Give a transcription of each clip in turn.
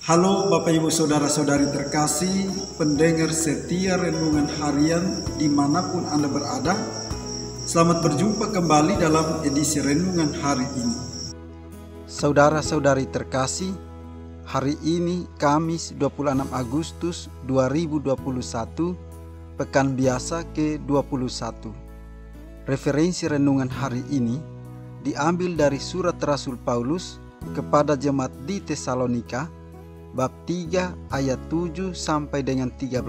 Halo Bapak Ibu Saudara-saudari terkasih, pendengar setia Renungan Harian dimanapun Anda berada. Selamat berjumpa kembali dalam edisi Renungan hari ini. Saudara-saudari terkasih, hari ini Kamis 26 Agustus 2021, Pekan Biasa ke-21. Referensi Renungan hari ini diambil dari surat Rasul Paulus kepada jemaat di Tesalonika, bab 3 ayat 7 sampai dengan 13.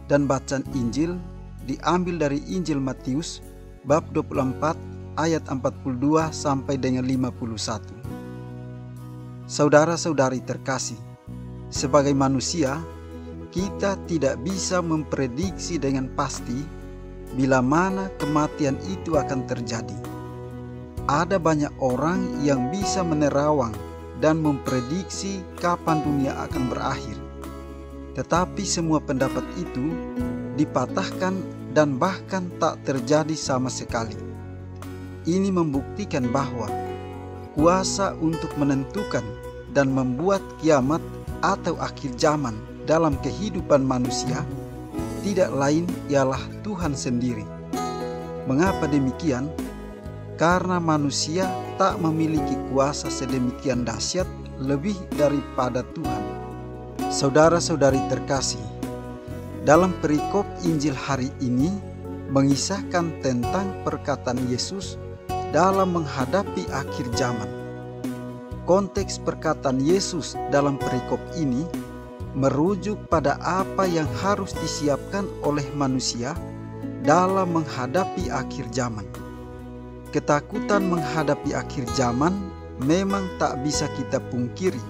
Dan bacaan Injil diambil dari Injil Matius bab 24 ayat 42 sampai dengan 51. Saudara-saudari terkasih, sebagai manusia, kita tidak bisa memprediksi dengan pasti bila mana kematian itu akan terjadi. Ada banyak orang yang bisa menerawang dan memprediksi kapan dunia akan berakhir. Tetapi semua pendapat itu dipatahkan dan bahkan tak terjadi sama sekali. Ini membuktikan bahwa kuasa untuk menentukan dan membuat kiamat atau akhir zaman dalam kehidupan manusia tidak lain ialah Tuhan sendiri. Mengapa demikian? Karena manusia tak memiliki kuasa sedemikian dahsyat lebih daripada Tuhan. Saudara-saudari terkasih, dalam perikop Injil hari ini mengisahkan tentang perkataan Yesus dalam menghadapi akhir zaman. Konteks perkataan Yesus dalam perikop ini merujuk pada apa yang harus disiapkan oleh manusia dalam menghadapi akhir zaman. Ketakutan menghadapi akhir zaman memang tak bisa kita pungkiri.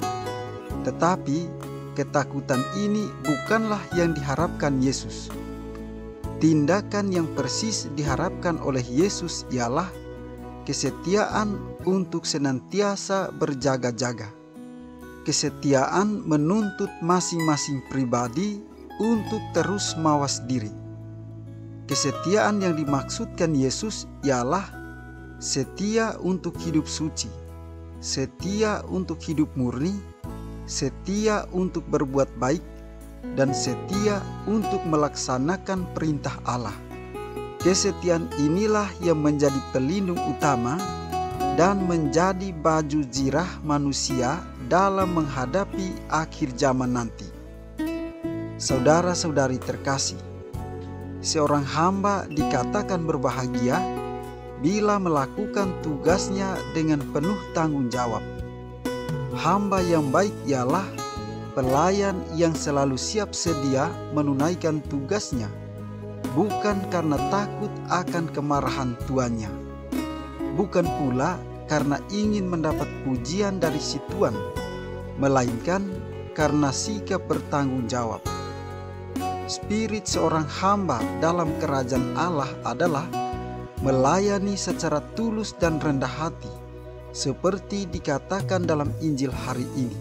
Tetapi ketakutan ini bukanlah yang diharapkan Yesus. Tindakan yang persis diharapkan oleh Yesus ialah kesetiaan untuk senantiasa berjaga-jaga. Kesetiaan menuntut masing-masing pribadi untuk terus mawas diri. Kesetiaan yang dimaksudkan Yesus ialah setia untuk hidup suci, setia untuk hidup murni, setia untuk berbuat baik, dan setia untuk melaksanakan perintah Allah. Kesetiaan inilah yang menjadi pelindung utama dan menjadi baju zirah manusia dalam menghadapi akhir zaman nanti. Saudara-saudari terkasih, seorang hamba dikatakan berbahagia bila melakukan tugasnya dengan penuh tanggung jawab. Hamba yang baik ialah pelayan yang selalu siap sedia menunaikan tugasnya, bukan karena takut akan kemarahan tuannya, bukan pula karena ingin mendapat pujian dari si tuan, melainkan karena sikap bertanggung jawab. Spirit seorang hamba dalam kerajaan Allah adalah melayani secara tulus dan rendah hati, seperti dikatakan dalam Injil hari ini.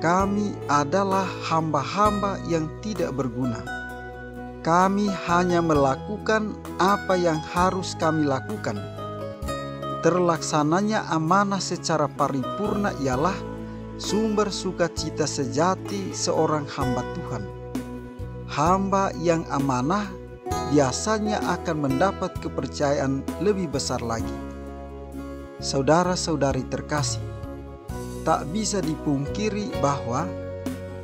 Kami adalah hamba-hamba yang tidak berguna. Kami hanya melakukan apa yang harus kami lakukan. Terlaksananya amanah secara paripurna ialah sumber sukacita sejati seorang hamba Tuhan. Hamba yang amanah biasanya akan mendapat kepercayaan lebih besar lagi. Saudara-saudari terkasih, tak bisa dipungkiri bahwa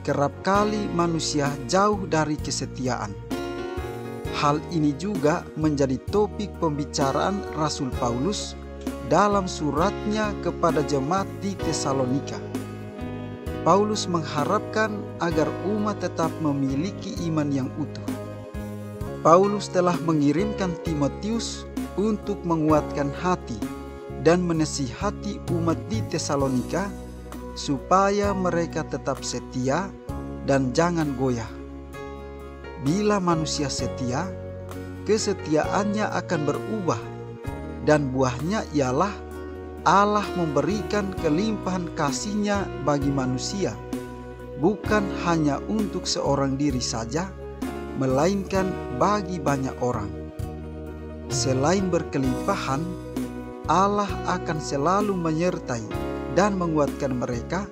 kerap kali manusia jauh dari kesetiaan. Hal ini juga menjadi topik pembicaraan Rasul Paulus dalam suratnya kepada jemaat di Tesalonika. Paulus mengharapkan agar umat tetap memiliki iman yang utuh. Paulus telah mengirimkan Timotius untuk menguatkan hati dan menasihati umat di Tesalonika supaya mereka tetap setia dan jangan goyah. Bila manusia setia, kesetiaannya akan berubah dan buahnya ialah Allah memberikan kelimpahan kasih-Nya bagi manusia, bukan hanya untuk seorang diri saja, melainkan bagi banyak orang. Selain berkelimpahan, Allah akan selalu menyertai dan menguatkan mereka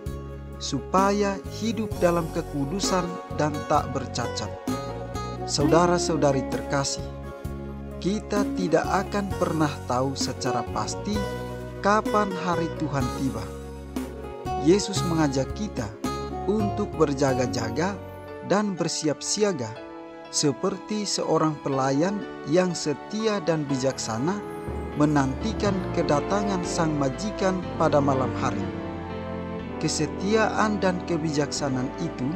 supaya hidup dalam kekudusan dan tak bercacat. Saudara-saudari terkasih, kita tidak akan pernah tahu secara pasti kapan hari Tuhan tiba. Yesus mengajak kita untuk berjaga-jaga dan bersiap siaga seperti seorang pelayan yang setia dan bijaksana menantikan kedatangan sang majikan pada malam hari. Kesetiaan dan kebijaksanaan itu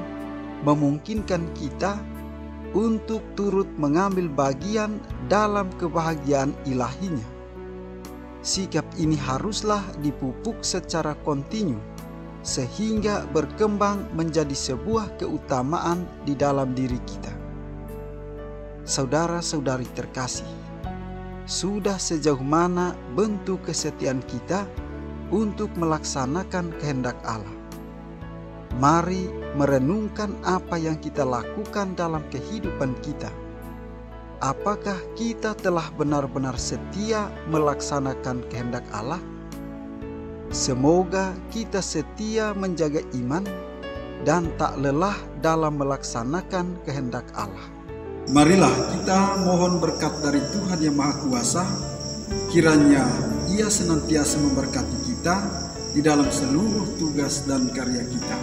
memungkinkan kita untuk turut mengambil bagian dalam kebahagiaan ilahinya. Sikap ini haruslah dipupuk secara kontinu sehingga berkembang menjadi sebuah keutamaan di dalam diri kita. Saudara-saudari terkasih, sudah sejauh mana bentuk kesetiaan kita untuk melaksanakan kehendak Allah? Mari merenungkan apa yang kita lakukan dalam kehidupan kita. Apakah kita telah benar-benar setia melaksanakan kehendak Allah? Semoga kita setia menjaga iman dan tak lelah dalam melaksanakan kehendak Allah. Marilah kita mohon berkat dari Tuhan Yang Maha Kuasa, kiranya Ia senantiasa memberkati kita di dalam seluruh tugas dan karya kita.